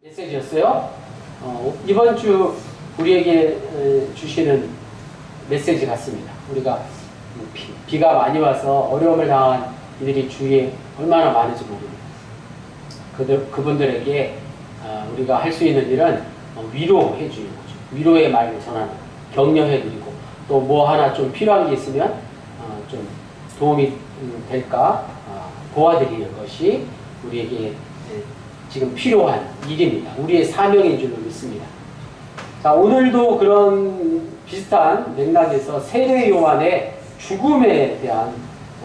메시지였어요. 이번 주 우리에게 주시는 메시지 같습니다. 우리가 비가 많이 와서 어려움을 당한 이들이 주위에 얼마나 많은지 모릅니다. 그분들에게 우리가 할 수 있는 일은 위로해 주는 거죠. 위로의 말을 전하는, 격려해 드리고, 또 뭐 하나 좀 필요한 게 있으면 좀 도움이 될까 도와드리는 것이 우리에게 지금 필요한 일입니다. 우리의 사명인 줄로 믿습니다. 자, 오늘도 그런 비슷한 맥락에서 세례 요한의 죽음에 대한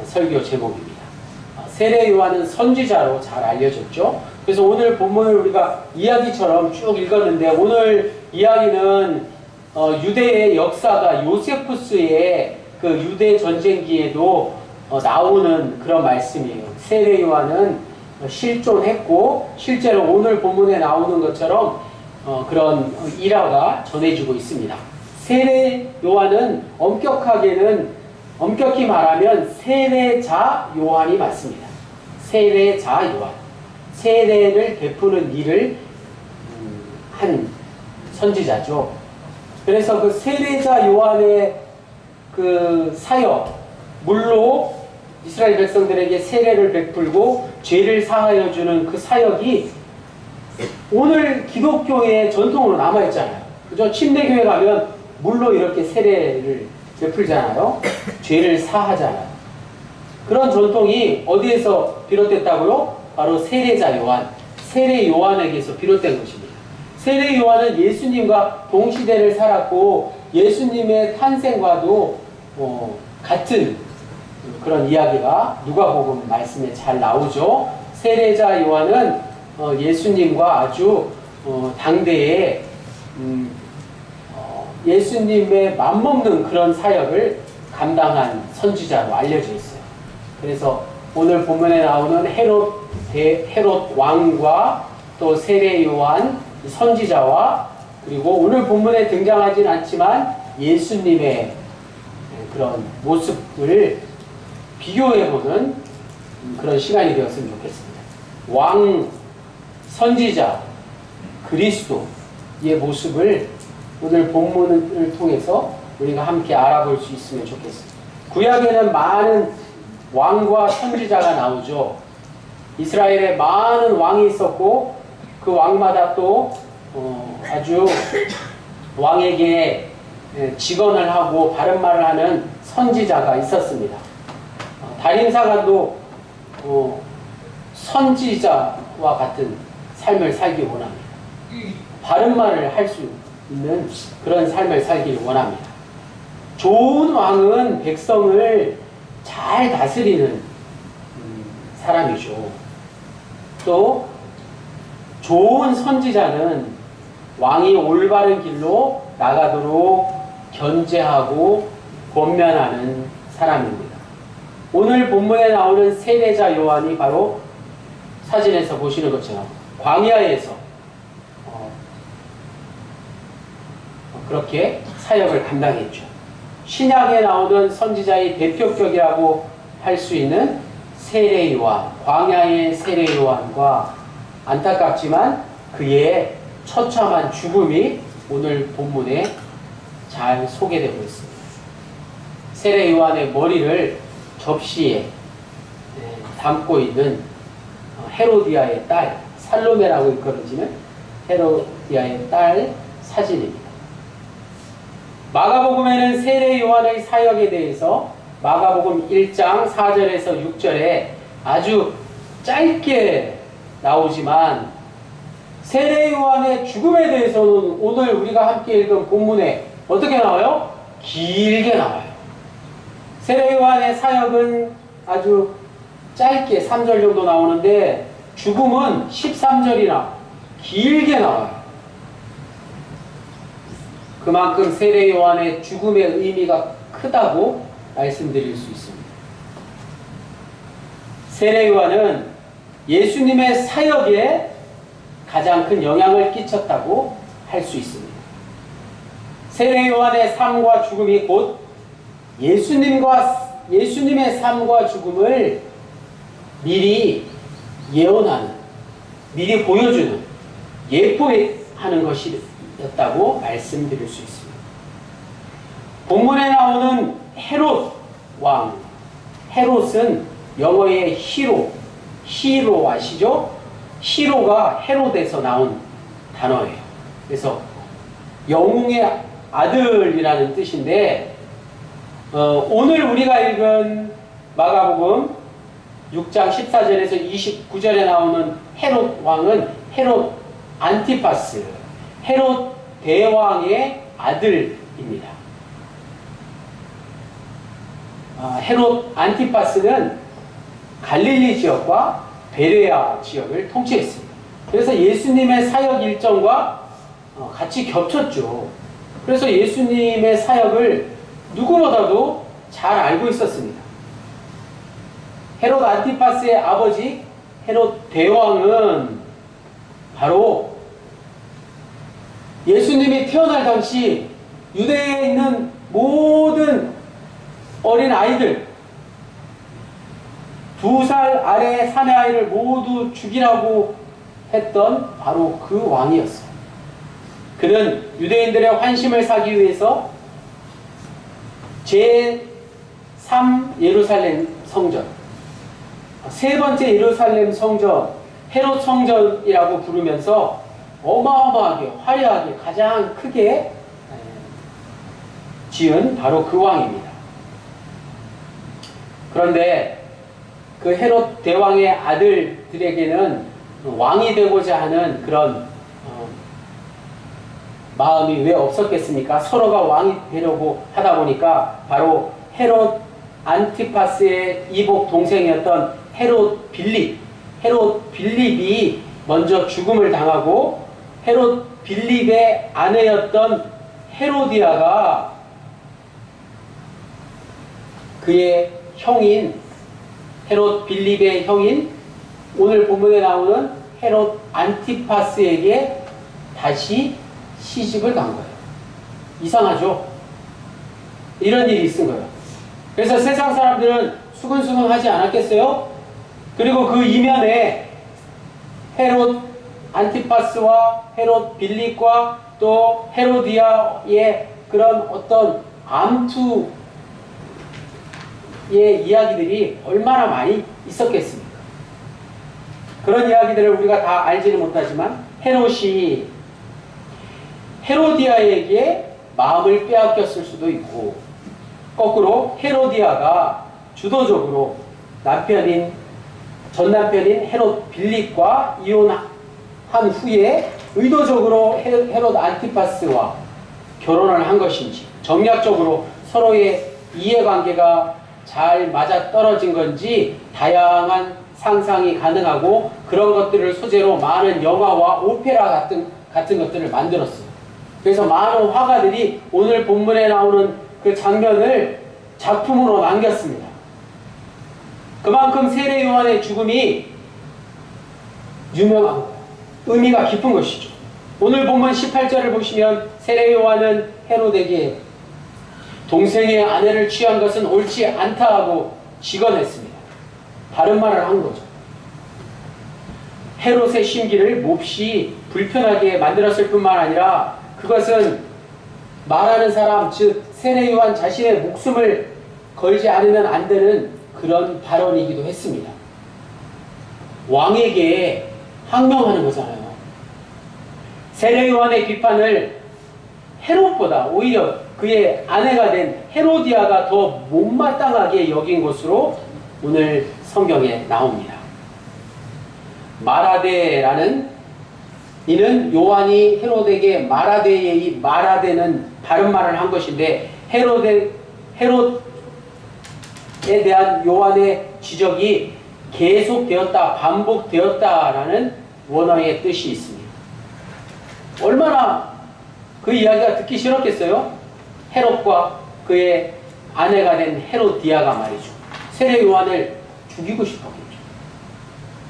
설교 제목입니다. 세례 요한은 선지자로 잘 알려졌죠. 그래서 오늘 본문을 우리가 이야기처럼 쭉 읽었는데, 오늘 이야기는 유대의 역사가 요세푸스의 그 유대 전쟁기에도 나오는 그런 말씀이에요. 세례 요한은 실존했고 실제로 오늘 본문에 나오는 것처럼 그런 일화가 전해지고 있습니다. 세례 요한은 엄격히 말하면 세례자 요한이 맞습니다. 세례자 요한, 세례를 베푸는 일을 한 선지자죠. 그래서 그 세례자 요한의 그 사역, 물로 이스라엘 백성들에게 세례를 베풀고 죄를 사하여 주는 그 사역이 오늘 기독교의 전통으로 남아있잖아요. 그죠? 침례교회 가면 물로 이렇게 세례를 베풀잖아요. 죄를 사하잖아요. 그런 전통이 어디에서 비롯됐다고요? 바로 세례자 요한, 세례 요한에게서 비롯된 것입니다. 세례 요한은 예수님과 동시대를 살았고 예수님의 탄생과도 같은 그런 이야기가 누가복음 말씀에 잘 나오죠. 세례자 요한은 예수님과 아주 당대에 예수님의 맞먹는 그런 사역을 감당한 선지자로 알려져 있어요. 그래서 오늘 본문에 나오는 헤롯 왕과 또 세례 요한 선지자와, 그리고 오늘 본문에 등장하진 않지만 예수님의 그런 모습을 비교해보는 그런 시간이 되었으면 좋겠습니다. 왕, 선지자, 그리스도의 모습을 오늘 본문을 통해서 우리가 함께 알아볼 수 있으면 좋겠습니다. 구약에는 많은 왕과 선지자가 나오죠. 이스라엘에 많은 왕이 있었고 그 왕마다 또 아주 왕에게 직언을 하고 바른 말을 하는 선지자가 있었습니다. 다림사관도 선지자와 같은 삶을 살기 원합니다. 바른 말을 할 수 있는 그런 삶을 살기를 원합니다. 좋은 왕은 백성을 잘 다스리는 사람이죠. 또 좋은 선지자는 왕이 올바른 길로 나가도록 견제하고 권면하는 사람입니다. 오늘 본문에 나오는 세례자 요한이 바로 사진에서 보시는 것처럼 광야에서 그렇게 사역을 감당했죠. 신약에 나오는 선지자의 대표격이라고 할 수 있는 세례 요한, 광야의 세례 요한과 안타깝지만 그의 처참한 죽음이 오늘 본문에 잘 소개되고 있습니다. 세례 요한의 머리를 접시에 담고 있는 헤로디아의 딸, 살로메라고 일컬어지는 헤로디아의 딸 사진입니다. 마가복음에는 세례 요한의 사역에 대해서 마가복음 1장 4절에서 6절에 아주 짧게 나오지만 세례 요한의 죽음에 대해서는 오늘 우리가 함께 읽은 본문에 어떻게 나와요? 길게 나와요. 세례 요한의 사역은 아주 짧게 3절 정도 나오는데 죽음은 13절이나 길게 나와요. 그만큼 세례 요한의 죽음의 의미가 크다고 말씀드릴 수 있습니다. 세례 요한은 예수님의 사역에 가장 큰 영향을 끼쳤다고 할 수 있습니다. 세례 요한의 삶과 죽음이 곧 예수님의 삶과 죽음을 미리 예언하는, 미리 보여주는 예포하는 것이었다고 말씀드릴 수 있습니다. 본문에 나오는 헤롯 왕, 헤롯은 영어의 히로 아시죠? 히로가 헤롯에서 나온 단어예요. 그래서 영웅의 아들이라는 뜻인데, 오늘 우리가 읽은 마가복음 6장 14절에서 29절에 나오는 헤롯 왕은 헤롯 안티파스, 헤롯 대왕의 아들입니다. 헤롯 안티파스는 갈릴리 지역과 베레아 지역을 통치했습니다. 그래서 예수님의 사역 일정과 같이 겹쳤죠. 그래서 예수님의 사역을 누구보다도 잘 알고 있었습니다. 헤롯 안티파스의 아버지 헤롯 대왕은 바로 예수님이 태어날 당시 유대에 있는 모든 어린 아이들, 2살 아래의 사내 아이를 모두 죽이라고 했던 바로 그 왕이었어요. 그는 유대인들의 환심을 사기 위해서 제3 예루살렘 성전, 세 번째 예루살렘 성전, 헤롯 성전이라고 부르면서 어마어마하게 화려하게 가장 크게 지은 바로 그 왕입니다. 그런데 그 헤롯 대왕의 아들들에게는 왕이 되고자 하는 그런 마음이 왜 없었겠습니까? 서로가 왕이 되려고 하다 보니까 바로 헤롯 안티파스의 이복 동생이었던 헤롯 빌립이 먼저 죽음을 당하고 헤롯 빌립의 아내였던 헤로디아가 그의 형인 헤롯 빌립의 형인 오늘 본문에 나오는 헤롯 안티파스에게 다시 시집을 간 거예요. 이상하죠? 이런 일이 있은 거예요. 그래서 세상 사람들은 수근수근 하지 않았겠어요? 그리고 그 이면에 헤롯 안티파스와 헤롯 빌립과 또 헤로디아의 그런 어떤 암투의 이야기들이 얼마나 많이 있었겠습니까? 그런 이야기들을 우리가 다 알지는 못하지만 헤롯이 헤로디아에게 마음을 빼앗겼을 수도 있고, 거꾸로 헤로디아가 주도적으로 전 남편인 헤롯 빌립과 이혼한 후에 의도적으로 헤롯 안티파스와 결혼을 한 것인지, 정략적으로 서로의 이해관계가 잘 맞아떨어진 건지 다양한 상상이 가능하고, 그런 것들을 소재로 많은 영화와 오페라 같은 것들을 만들었어요. 그래서 많은 화가들이 오늘 본문에 나오는 그 장면을 작품으로 남겼습니다. 그만큼 세례 요한의 죽음이 유명한 거예요. 의미가 깊은 것이죠. 오늘 본문 18절을 보시면 세례 요한은 헤롯에게 동생의 아내를 취한 것은 옳지 않다고 직언했습니다. 다른 말을 한 거죠. 헤롯의 심기를 몹시 불편하게 만들었을 뿐만 아니라 그것은 말하는 사람, 즉 세례 요한 자신의 목숨을 걸지 않으면 안 되는 그런 발언이기도 했습니다. 왕에게 항명하는 거잖아요. 세례 요한의 비판을 헤롯보다 오히려 그의 아내가 된 헤로디아가 더 못마땅하게 여긴 것으로 오늘 성경에 나옵니다. 마라데라는 이는 요한이 헤롯에게 마라데는 다른 말을 한 것인데, 헤롯에 대한 요한의 지적이 계속되었다, 반복되었다라는 원어의 뜻이 있습니다. 얼마나 그 이야기가 듣기 싫었겠어요? 헤롯과 그의 아내가 된 헤로디아가 말이죠. 세례 요한을 죽이고 싶었겠죠.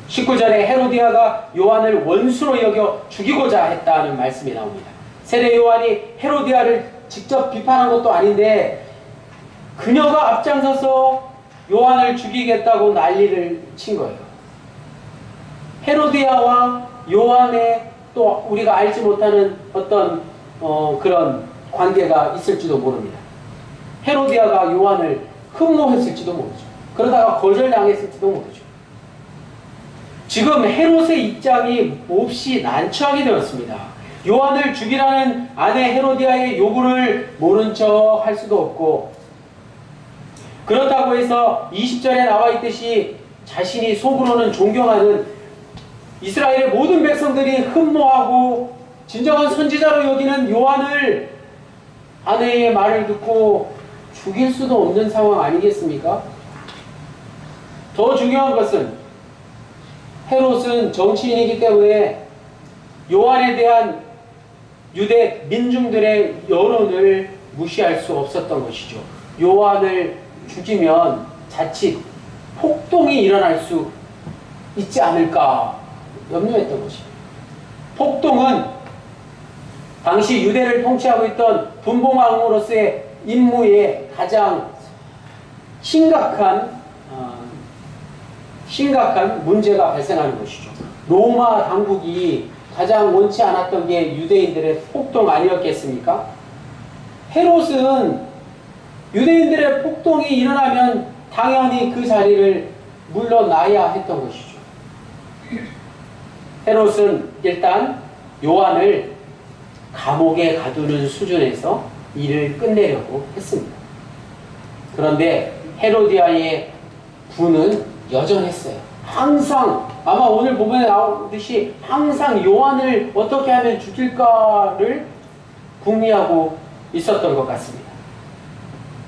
19절에 헤로디아가 요한을 원수로 여겨 죽이고자 했다는 말씀이 나옵니다. 세례 요한이 헤로디아를 직접 비판한 것도 아닌데 그녀가 앞장서서 요한을 죽이겠다고 난리를 친 거예요. 헤로디아와 요한의 또 우리가 알지 못하는 어떤 그런 관계가 있을지도 모릅니다. 헤로디아가 요한을 흠모했을지도 모르죠. 그러다가 거절당했을지도 모르죠. 지금 헤롯의 입장이 몹시 난처하게 되었습니다. 요한을 죽이라는 아내 헤로디아의 요구를 모른 척 할 수도 없고, 그렇다고 해서 20절에 나와 있듯이 자신이 속으로는 존경하는 이스라엘의 모든 백성들이 흠모하고 진정한 선지자로 여기는 요한을 아내의 말을 듣고 죽일 수도 없는 상황 아니겠습니까? 더 중요한 것은 헤롯은 정치인이기 때문에 요한에 대한 유대 민중들의 여론을 무시할 수 없었던 것이죠. 요한을 죽이면 자칫 폭동이 일어날 수 있지 않을까 염려했던 것입니다. 폭동은 당시 유대를 통치하고 있던 분봉왕으로서의 임무에 가장 심각한 문제가 발생하는 것이죠. 로마 당국이 가장 원치 않았던 게 유대인들의 폭동 아니었겠습니까? 헤롯은 유대인들의 폭동이 일어나면 당연히 그 자리를 물러나야 했던 것이죠. 헤롯은 일단 요한을 감옥에 가두는 수준에서 일을 끝내려고 했습니다. 그런데 헤로디아의 분은 여전했어요. 항상 아마 오늘 부분에 나오듯이 항상 요한을 어떻게 하면 죽일까를 궁리하고 있었던 것 같습니다.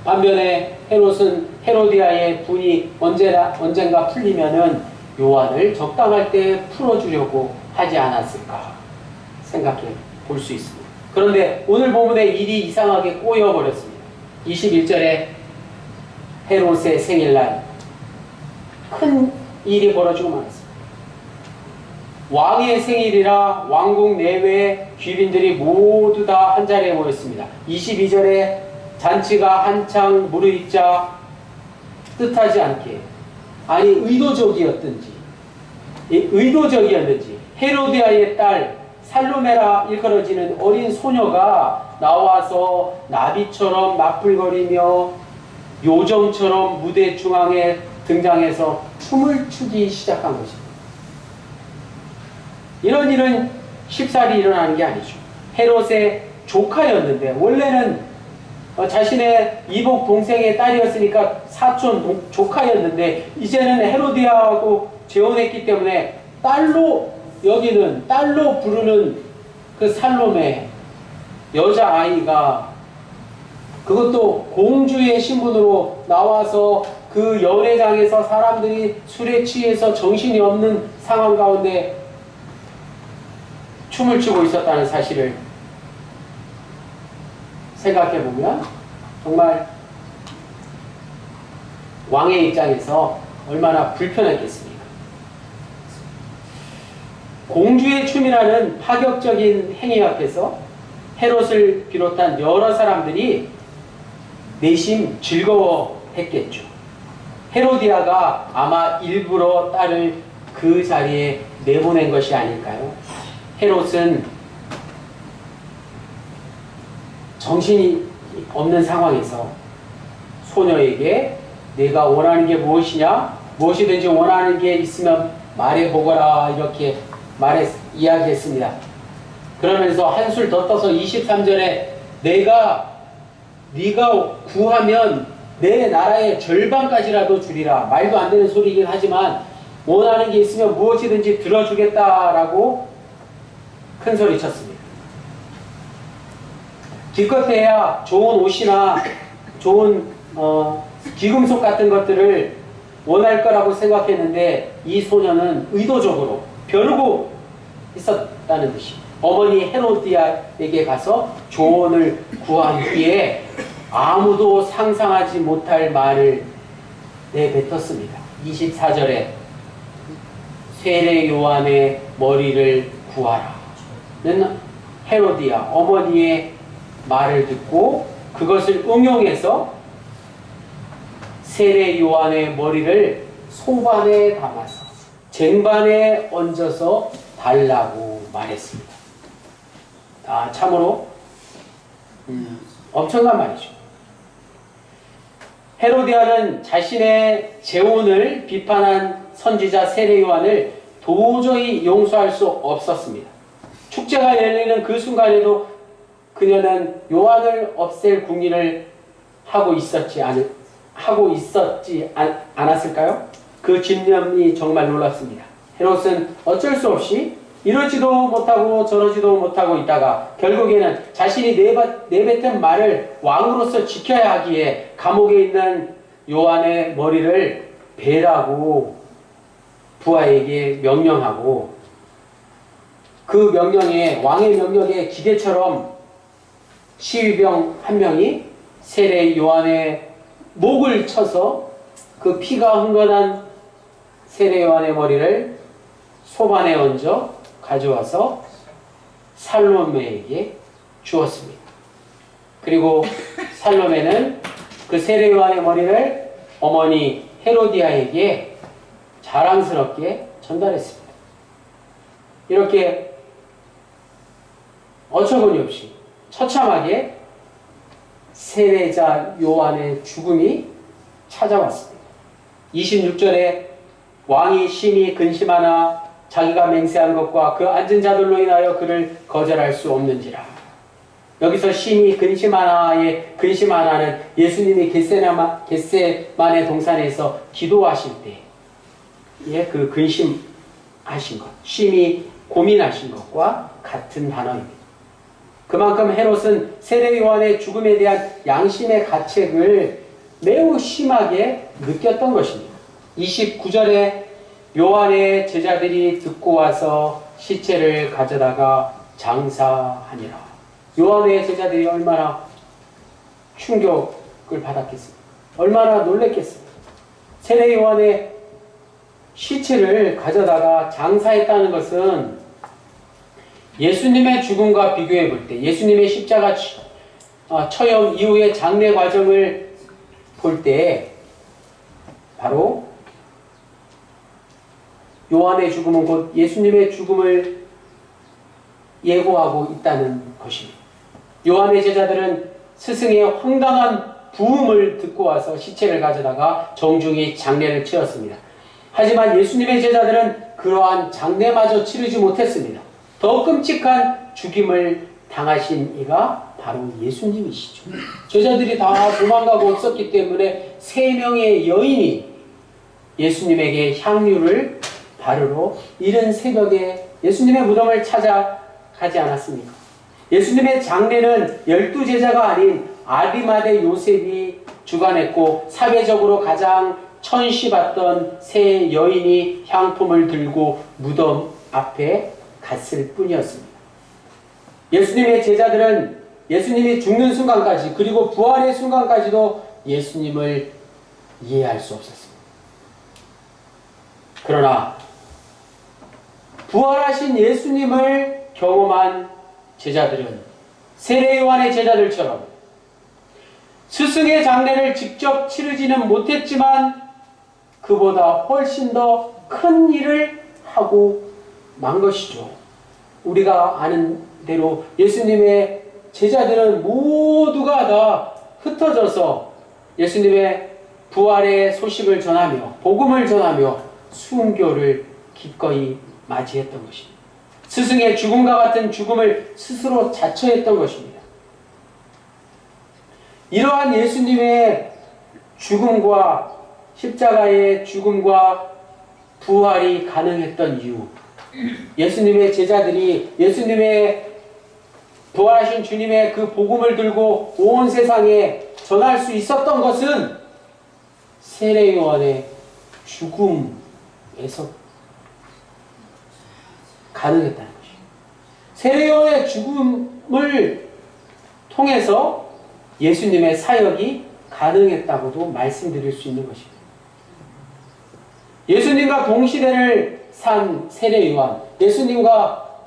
반면에 헤롯은 헤로디아의 분이 언젠가 풀리면은 요한을 적당할 때 풀어주려고 하지 않았을까 생각해 볼 수 있습니다. 그런데 오늘 본문의 일이 이상하게 꼬여버렸습니다. 21절에 헤롯의 생일날 큰 일이 벌어지고 말았습니다. 왕의 생일이라 왕궁 내외의 귀빈들이 모두 다 한자리에 모였습니다. 22절에 잔치가 한창 무르익자 뜻하지 않게, 아니 의도적이었는지 헤로디아의 딸 살로메라 일컬어지는 어린 소녀가 나와서 나비처럼 나풀거리며 요정처럼 무대 중앙에 등장해서 춤을 추기 시작한 것입니다. 이런 일은 쉽사리 일어나는 게 아니죠. 헤롯의 조카였는데, 원래는 자신의 이복 동생의 딸이었으니까 사촌 조카였는데, 이제는 헤로디아하고 재혼했기 때문에 딸로 여기는, 딸로 부르는 그 살로메 여자아이가, 그것도 공주의 신분으로 나와서 그 연회장에서 사람들이 술에 취해서 정신이 없는 상황 가운데 춤을 추고 있었다는 사실을 생각해보면 정말 왕의 입장에서 얼마나 불편했겠습니까? 공주의 춤이라는 파격적인 행위 앞에서 헤롯을 비롯한 여러 사람들이 내심 즐거워했겠죠. 헤로디아가 아마 일부러 딸을 그 자리에 내보낸 것이 아닐까요? 헤롯은 정신이 없는 상황에서 소녀에게 내가 원하는 게 무엇이냐? 무엇이든지 원하는 게 있으면 말해보거라, 이렇게 이야기했습니다. 그러면서 한술 더 떠서 23절에 네가 구하면 내 나라의 절반까지라도 주리라. 말도 안 되는 소리이긴 하지만 원하는 게 있으면 무엇이든지 들어주겠다라고 큰 소리 쳤습니다. 기껏해야 좋은 옷이나 좋은 귀금속 같은 것들을 원할 거라고 생각했는데, 이 소녀는 의도적으로 벼르고 있었다는 듯이 어머니 헤로디아에게 가서 조언을 구한 뒤에 아무도 상상하지 못할 말을 내뱉었습니다. 24절에 세례 요한의 머리를 구하라 는 헤로디아 어머니의 말을 듣고 그것을 응용해서 세례 요한의 머리를 소반에 담아서 쟁반에 얹어서 달라고 말했습니다. 참으로 엄청난 말이죠. 헤로디아는 자신의 재혼을 비판한 선지자 세례 요한을 도저히 용서할 수 없었습니다. 축제가 열리는 그 순간에도 그녀는 요한을 없앨 궁리를 하고 있었지 않았을까요? 그 집념이 정말 놀랍습니다. 헤롯은 어쩔 수 없이 이러지도 못하고 저러지도 못하고 있다가 결국에는 자신이 내뱉은 말을 왕으로서 지켜야 하기에 감옥에 있는 요한의 머리를 베라고 부하에게 명령하고, 그 명령에, 왕의 명령에 기계처럼 시위병 한 명이 세례 요한의 목을 쳐서 그 피가 흥건한 세례 요한의 머리를 소반에 얹어 가져와서 살로메에게 주었습니다. 그리고 살로메는 그 세례 요한의 머리를 어머니 헤로디아에게 자랑스럽게 전달했습니다. 이렇게 어처구니 없이 처참하게 세례자 요한의 죽음이 찾아왔습니다. 26절에 왕이 심히 근심하나 자기가 맹세한 것과 그 앉은 자들로 인하여 그를 거절할 수 없는지라. 여기서 심히 근심하나의 근심하나는 예수님이 겟세마네 동산에서 기도하실 때의 그 근심하신 것, 심히 고민하신 것과 같은 단어입니다. 그만큼 헤롯은 세례 요한의 죽음에 대한 양심의 가책을 매우 심하게 느꼈던 것입니다. 29절에 요한의 제자들이 듣고 와서 시체를 가져다가 장사하니라. 요한의 제자들이 얼마나 충격을 받았겠습니까? 얼마나 놀랬겠습니까? 세례 요한의 시체를 가져다가 장사했다는 것은 예수님의 죽음과 비교해 볼 때, 예수님의 십자가 처형 이후의 장례 과정을 볼 때 바로 요한의 죽음은 곧 예수님의 죽음을 예고하고 있다는 것입니다. 요한의 제자들은 스승의 황당한 부음을 듣고 와서 시체를 가져다가 정중히 장례를 치렀습니다. 하지만 예수님의 제자들은 그러한 장례마저 치르지 못했습니다. 더 끔찍한 죽임을 당하신 이가 바로 예수님이시죠. 제자들이 다 도망가고 없었기 때문에 3명의 여인이 예수님에게 향유를 바르러 이른 새벽에 예수님의 무덤을 찾아가지 않았습니까? 예수님의 장례는 12제자가 아닌 아리마대 요셉이 주관했고, 사회적으로 가장 천시받던 세 여인이 향품을 들고 무덤 앞에 갔을 뿐이었습니다. 예수님의 제자들은 예수님이 죽는 순간까지, 그리고 부활의 순간까지도 예수님을 이해할 수 없었습니다. 그러나 부활하신 예수님을 경험한 제자들은 세례 요한의 제자들처럼 스승의 장례를 직접 치르지는 못했지만 그보다 훨씬 더 큰 일을 하고 만 것이죠. 우리가 아는 대로 예수님의 제자들은 모두가 다 흩어져서 예수님의 부활의 소식을 전하며 복음을 전하며 순교를 기꺼이 맞이했던 것입니다. 스승의 죽음과 같은 죽음을 스스로 자처했던 것입니다. 이러한 예수님의 죽음과 십자가의 죽음과 부활이 가능했던 이유, 예수님의 제자들이 예수님의 부활하신 주님의 그 복음을 들고 온 세상에 전할 수 있었던 것은 세례 요한의 죽음에서 가능했다는 것입니다. 세례 요한의 죽음을 통해서 예수님의 사역이 가능했다고도 말씀드릴 수 있는 것입니다. 예수님과 동시대를 산 세례 요한, 예수님과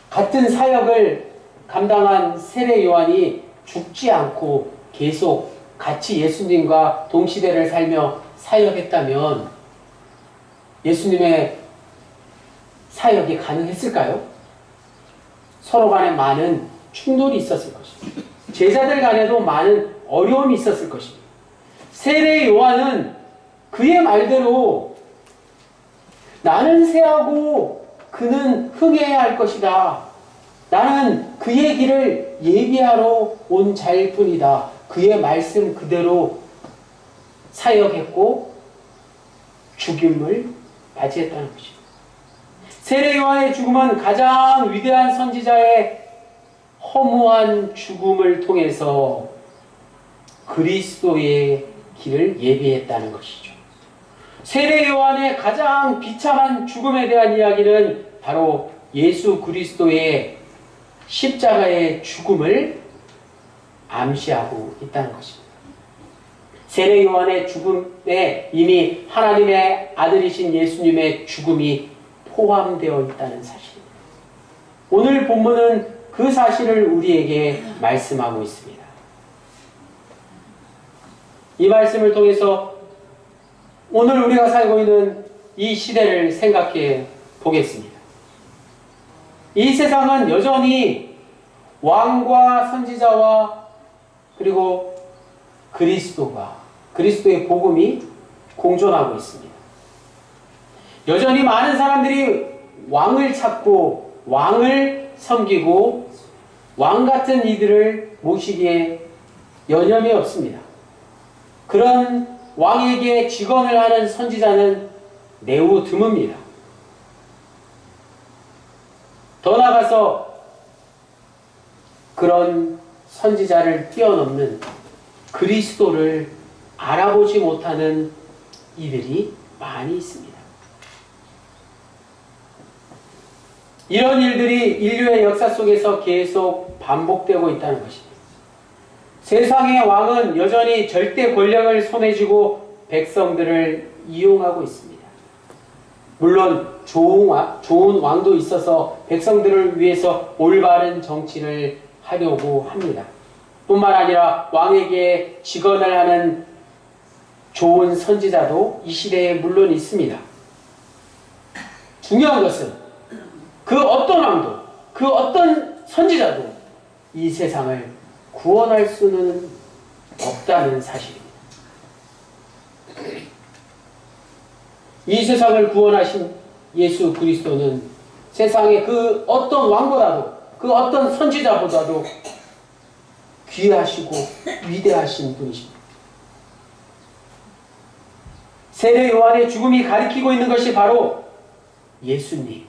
같은 사역을 감당한 세례 요한이 죽지 않고 계속 같이 예수님과 동시대를 살며 사역했다면 예수님의 사역이 가능했을까요? 서로 간에 많은 충돌이 있었을 것입니다. 제자들 간에도 많은 어려움이 있었을 것입니다. 세례 요한은 그의 말대로 나는 새하고 그는 흥해야 할 것이다. 나는 그의 길을 예비하러 온 자일 뿐이다. 그의 말씀 그대로 사역했고 죽임을 맞이했다는 것입니다. 세례 요한의 죽음은 가장 위대한 선지자의 허무한 죽음을 통해서 그리스도의 길을 예비했다는 것이죠. 세례 요한의 가장 비참한 죽음에 대한 이야기는 바로 예수 그리스도의 십자가의 죽음을 암시하고 있다는 것입니다. 세례 요한의 죽음에 이미 하나님의 아들이신 예수님의 죽음이 포함되어 있다는 사실입니다. 오늘 본문은 그 사실을 우리에게 말씀하고 있습니다. 이 말씀을 통해서 오늘 우리가 살고 있는 이 시대를 생각해 보겠습니다. 이 세상은 여전히 왕과 선지자와 그리고 그리스도의 복음이 공존하고 있습니다. 여전히 많은 사람들이 왕을 찾고 왕을 섬기고 왕 같은 이들을 모시기에 여념이 없습니다. 그런 왕에게 직언을 하는 선지자는 매우 드뭅니다. 더 나아가서 그런 선지자를 뛰어넘는 그리스도를 알아보지 못하는 이들이 많이 있습니다. 이런 일들이 인류의 역사 속에서 계속 반복되고 있다는 것입니다. 세상의 왕은 여전히 절대 권력을 손에 쥐고 백성들을 이용하고 있습니다. 물론 좋은 왕도 있어서 백성들을 위해서 올바른 정치를 하려고 합니다. 뿐만 아니라 왕에게 직언을 하는 좋은 선지자도 이 시대에 물론 있습니다. 중요한 것은 그 어떤 왕도, 그 어떤 선지자도 이 세상을 구원할 수는 없다는 사실입니다. 이 세상을 구원하신 예수 그리스도는 세상의 그 어떤 왕보다도 그 어떤 선지자보다도 귀하시고 위대하신 분이십니다. 세례 요한의 죽음이 가리키고 있는 것이 바로 예수님,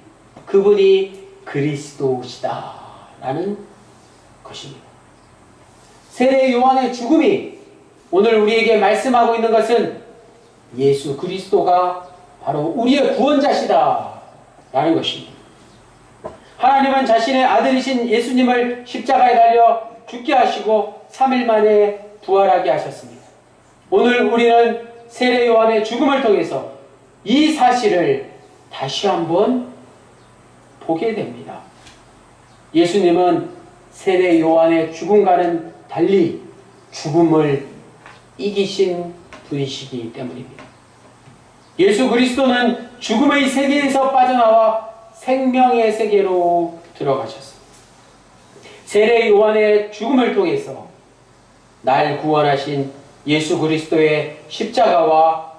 그분이 그리스도시다라는 것입니다. 세례 요한의 죽음이 오늘 우리에게 말씀하고 있는 것은 예수 그리스도가 바로 우리의 구원자시다라는 것입니다. 하나님은 자신의 아들이신 예수님을 십자가에 달려 죽게 하시고 3일 만에 부활하게 하셨습니다. 오늘 우리는 세례 요한의 죽음을 통해서 이 사실을 다시 한번 보게 됩니다. 예수님은 세례 요한의 죽음과는 달리 죽음을 이기신 분이시기 때문입니다. 예수 그리스도는 죽음의 세계에서 빠져나와 생명의 세계로 들어가셨습니다. 세례 요한의 죽음을 통해서 날 구원하신 예수 그리스도의 십자가와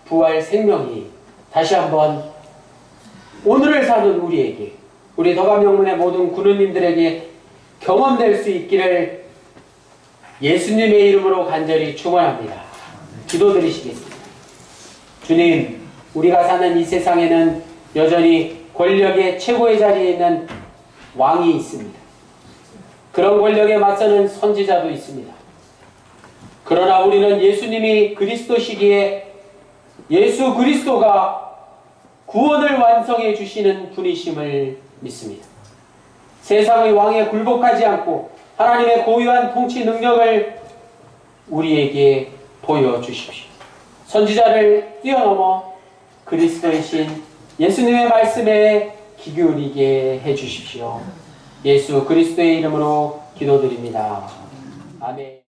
부활 생명이 다시 한번 오늘을 사는 우리에게, 우리 더감명문의 모든 군우님들에게 경험될 수 있기를 예수님의 이름으로 간절히 축원합니다. 기도드리시겠습니다. 주님, 우리가 사는 이 세상에는 여전히 권력의 최고의 자리에 있는 왕이 있습니다. 그런 권력에 맞서는 선지자도 있습니다. 그러나 우리는 예수님이 그리스도시기에 예수 그리스도가 구원을 완성해 주시는 분이심을 믿습니다. 세상의 왕에 굴복하지 않고 하나님의 고유한 통치 능력을 우리에게 보여주십시오. 선지자를 뛰어넘어 그리스도이신 예수님의 말씀에 귀 기울이게 해주십시오. 예수 그리스도의 이름으로 기도드립니다. 아멘.